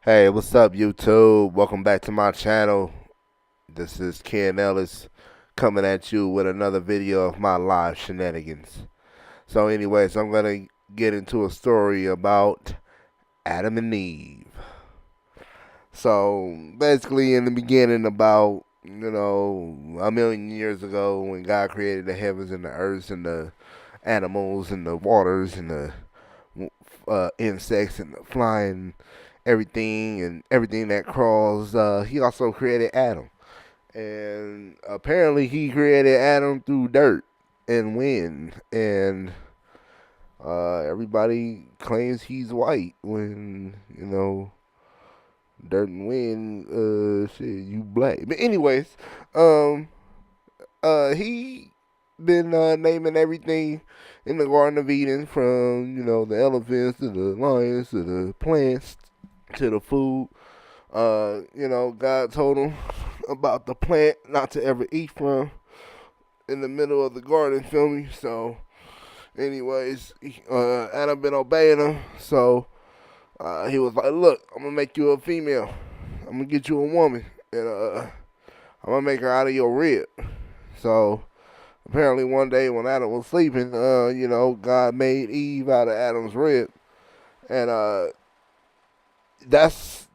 Hey, what's up, YouTube? Welcome back to my channel. This is Ken Ellis coming at you with another video of my live shenanigans. So, anyways, I'm gonna get into a story about Adam and Eve. So, basically, in the beginning, about a million years ago, when God created the heavens and the earth and the animals and the waters and the insects and the flying everything that crawls. He also created Adam, and apparently he created Adam through dirt and wind, and everybody claims he's white when dirt and wind. Shit, you black. But anyways, um, he been naming everything in the Garden of Eden, from the elephants to the lions to the plants to the food. God told him about the plant not to ever eat from in the middle of the garden, feel me? So, anyways, Adam been obeying him, so he was like, look, I'm gonna make you a female. I'm gonna get you a woman, and I'm gonna make her out of your rib. So, apparently one day when Adam was sleeping, God made Eve out of Adam's rib, and that's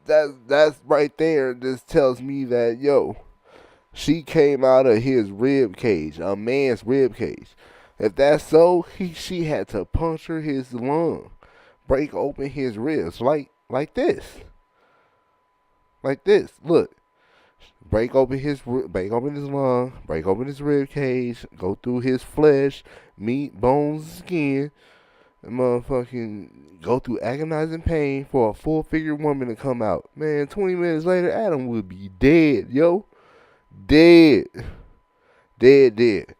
right there. Just tells me that she came out of his rib cage, a man's rib cage. If that's so, she had to puncture his lung, break open his ribs like this. Look, break open his lung, break open his rib cage, go through his flesh, meat, bones, skin, and motherfucking go through agonizing pain for a full figure woman to come out. Man, 20 minutes later, Adam would be dead, yo. Dead. Dead, dead.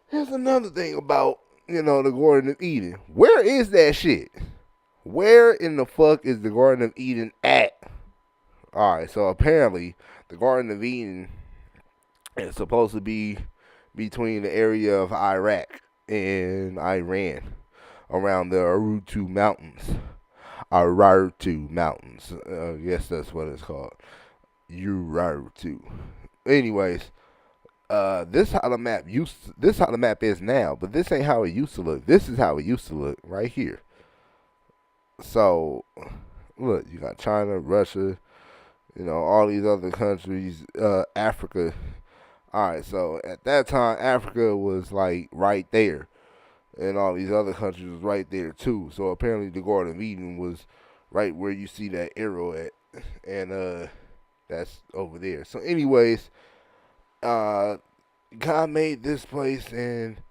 Here's another thing about, the Garden of Eden. Where is that shit? Where in the fuck is the Garden of Eden at? Alright, so apparently, the Garden of Eden is supposed to be between the area of Iraq and Iran, around the Arutu Mountains. Urartu Mountains. Yes, that's what it's called. Urartu. Anyways, this how the map is now, but this ain't how it used to look. This is how it used to look right here. So, look, you got China, Russia, all these other countries, Africa. All right, so at that time, Africa was like right there, and all these other countries was right there too. So apparently, the Garden of Eden was right where you see that arrow at, and that's over there. So, anyways, uh, God made this place, and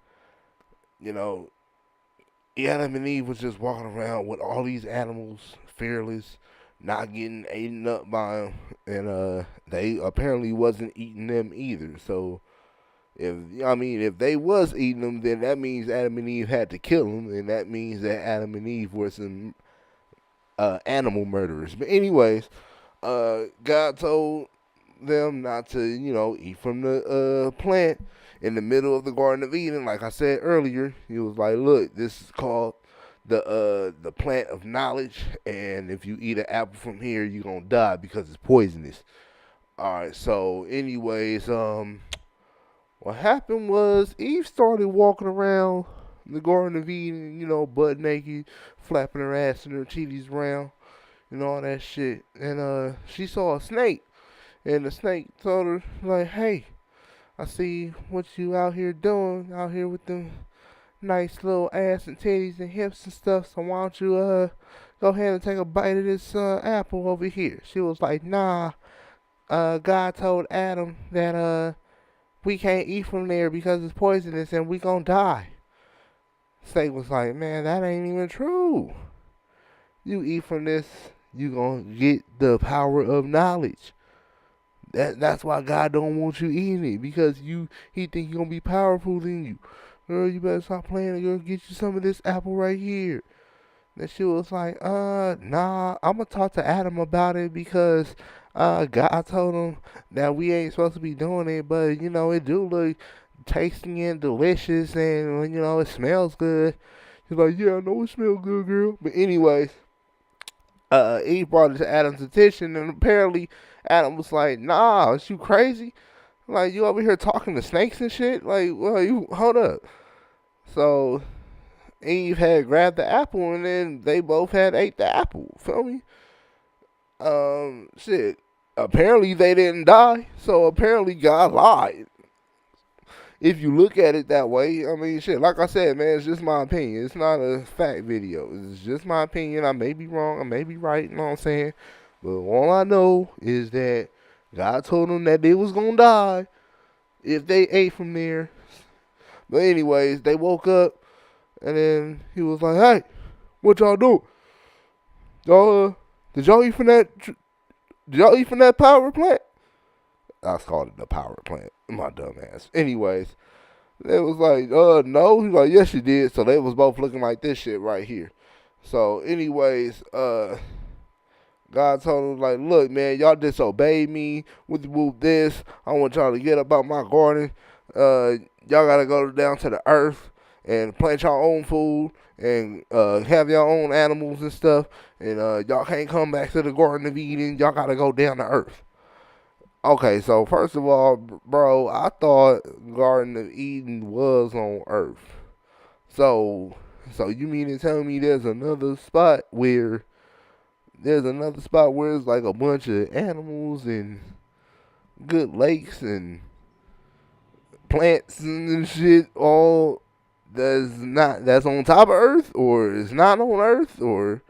you know, Adam and Eve was just walking around with all these animals, fearless, not getting eaten up by them, and they apparently wasn't eating them either. So if they was eating them, then that means Adam and Eve had to kill them, and that means that Adam and Eve were some animal murderers. But anyways, God told them not to, eat from the plant in the middle of the Garden of Eden. Like I said earlier, he was like, "Look, this is called the plant of knowledge, and if you eat an apple from here, you're gonna die because it's poisonous." All right. So, anyways, what happened was Eve started walking around the Garden of Eden, butt naked, flapping her ass and her titties around, and all that shit. And she saw a snake, and the snake told her like, "Hey, I see what you out here doing, out here with them nice little ass and titties and hips and stuff. So why don't you go ahead and take a bite of this apple over here?" She was like, "Nah, God told Adam that we can't eat from there because it's poisonous and we gonna die." Snake was like, "Man, that ain't even true. You eat from this, you gonna get the power of knowledge. That's why God don't want you eating it, because he think you gonna be powerful than you. Girl, you better stop playing and girl, get you some of this apple right here." And she was like, nah, I'm gonna talk to Adam about it because God told him that we ain't supposed to be doing it, but it do look tasty and delicious, and it smells good. He's like, "Yeah, I know it smells good, girl." But anyways, Eve brought it to Adam's attention, and apparently Adam was like, "Nah, is you crazy? Like you over here talking to snakes and shit? Like, well, you hold up." So Eve had grabbed the apple, and then they both had ate the apple. Feel me? Shit. Apparently they didn't die, so apparently God lied. If you look at it that way, I mean, shit. Like I said, man, it's just my opinion. It's not a fact video. It's just my opinion. I may be wrong. I may be right. You know what I'm saying? But all I know is that God told them that they was gonna die if they ate from there. But anyways, they woke up, and then he was like, "Hey, what y'all do? Y'all did y'all eat from that? Did y'all eat from that power plant?" I called it the power plant. My dumb ass. Anyways, they was like, no. He's like, yes, you did. So they was both looking like this shit right here. So, anyways, God told him, like, look, man, y'all disobeyed me with this. I want y'all to get up out my garden. Y'all gotta go down to the earth and plant your own food and have your own animals and stuff. And y'all can't come back to the Garden of Eden. Y'all gotta go down to earth. Okay, so first of all, bro, I thought Garden of Eden was on Earth. So you mean to tell me there's another spot where it's like a bunch of animals and good lakes and plants and shit all that's on top of Earth, or is not on Earth, or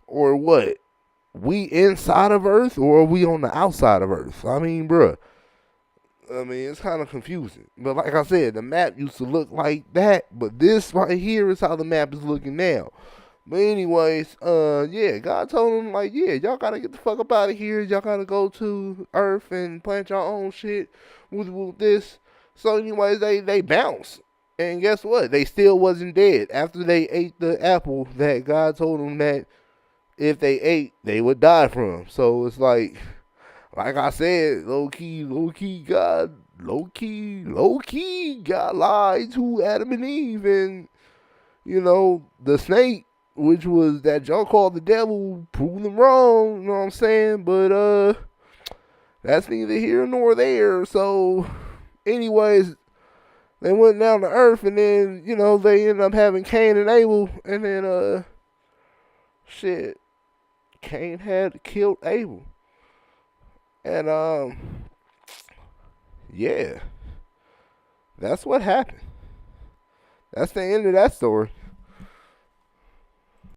what? We inside of Earth, or are we on the outside of Earth? I mean, bruh. I mean, it's kind of confusing. But like I said, the map used to look like that, but this right here is how the map is looking now. But anyways, yeah, God told him, like, yeah, y'all gotta get the fuck up out of here. Y'all gotta go to Earth and plant your own shit with this. So anyways, they bounced. And guess what? They still wasn't dead after they ate the apple that God told them that if they ate, they would die from. So it's like I said, low key, God lied to Adam and Eve, and the snake, which was that Joe called the devil, proved them wrong. You know what I'm saying? But that's neither here nor there. So, anyways, they went down to earth, and then they ended up having Cain and Abel, and then shit. Cain had killed Abel. And yeah. That's what happened. That's the end of that story.